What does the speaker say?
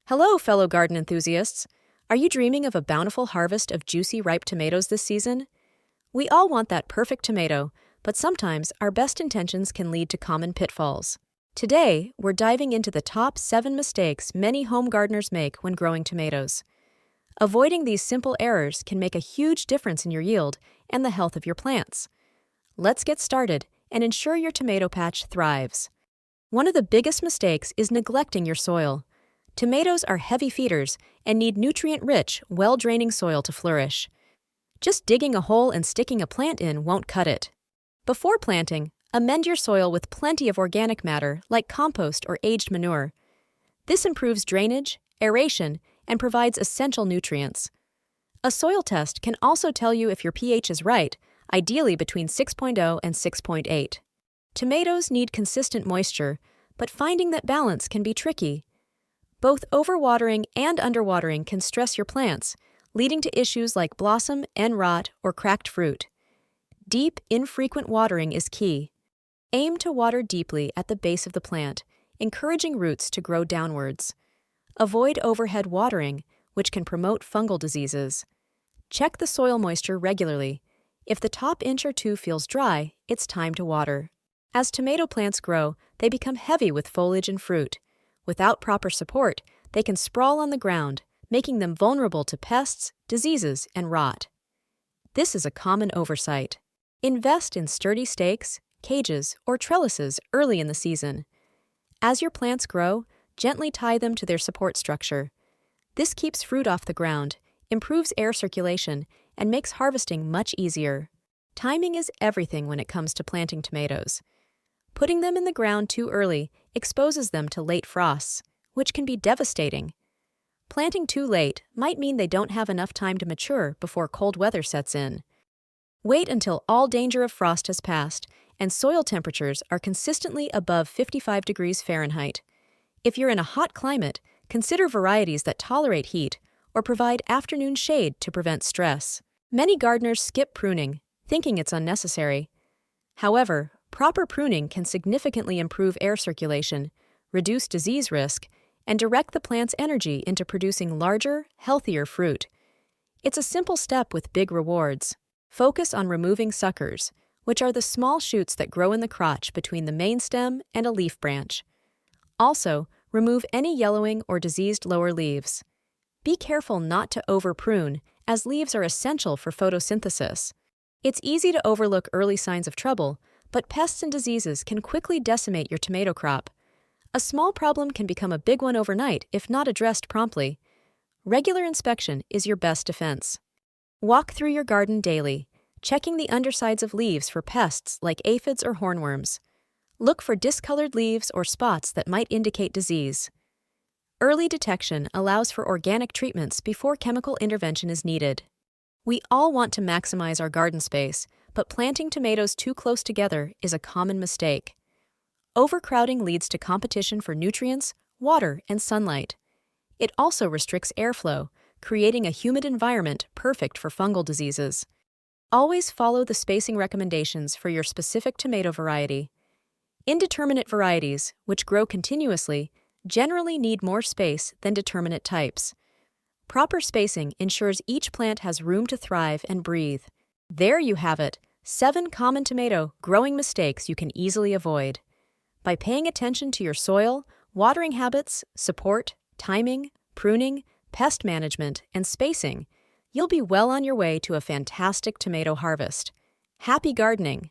Hello, fellow garden enthusiasts. Are you dreaming of a bountiful harvest of juicy, ripe tomatoes this season? We all want that perfect tomato, but sometimes our best intentions can lead to common pitfalls. Today, we're diving into the top 7 mistakes many home gardeners make when growing tomatoes. Avoiding these simple errors can make a huge difference in your yield and the health of your plants. Let's get started and ensure your tomato patch thrives. One of the biggest mistakes is neglecting your soil. Tomatoes are heavy feeders and need nutrient-rich, well-draining soil to flourish. Just digging a hole and sticking a plant in won't cut it. Before planting, amend your soil with plenty of organic matter like compost or aged manure. This improves drainage, aeration, and provides essential nutrients. A soil test can also tell you if your pH is right, ideally between 6.0 and 6.8. Tomatoes need consistent moisture, but finding that balance can be tricky. Both overwatering and underwatering can stress your plants, leading to issues like blossom, end rot, or cracked fruit. Deep, infrequent watering is key. Aim to water deeply at the base of the plant, encouraging roots to grow downwards. Avoid overhead watering, which can promote fungal diseases. Check the soil moisture regularly. If the top inch or two feels dry, it's time to water. As tomato plants grow, they become heavy with foliage and fruit. Without proper support, they can sprawl on the ground, making them vulnerable to pests, diseases, and rot. This is a common oversight. Invest in sturdy stakes, cages, or trellises early in the season. As your plants grow, gently tie them to their support structure. This keeps fruit off the ground, improves air circulation, and makes harvesting much easier. Timing is everything when it comes to planting tomatoes. Putting them in the ground too early exposes them to late frosts, which can be devastating. Planting too late might mean they don't have enough time to mature before cold weather sets in. Wait until all danger of frost has passed and soil temperatures are consistently above 55 degrees Fahrenheit. If you're in a hot climate, consider varieties that tolerate heat or provide afternoon shade to prevent stress. Many gardeners skip pruning, thinking it's unnecessary. However, proper pruning can significantly improve air circulation, reduce disease risk, and direct the plant's energy into producing larger, healthier fruit. It's a simple step with big rewards. Focus on removing suckers, which are the small shoots that grow in the crotch between the main stem and a leaf branch. Also, remove any yellowing or diseased lower leaves. Be careful not to over-prune, as leaves are essential for photosynthesis. It's easy to overlook early signs of trouble, but pests and diseases can quickly decimate your tomato crop. A small problem can become a big one overnight if not addressed promptly. Regular inspection is your best defense. Walk through your garden daily, checking the undersides of leaves for pests like aphids or hornworms. Look for discolored leaves or spots that might indicate disease. Early detection allows for organic treatments before chemical intervention is needed. We all want to maximize our garden space, but planting tomatoes too close together is a common mistake. Overcrowding leads to competition for nutrients, water, and sunlight. It also restricts airflow, creating a humid environment perfect for fungal diseases. Always follow the spacing recommendations for your specific tomato variety. Indeterminate varieties, which grow continuously, generally need more space than determinate types. Proper spacing ensures each plant has room to thrive and breathe. There you have it, 7 common tomato growing mistakes you can easily avoid. By paying attention to your soil, watering habits, support, timing, pruning, pest management, and spacing, you'll be well on your way to a fantastic tomato harvest. Happy gardening!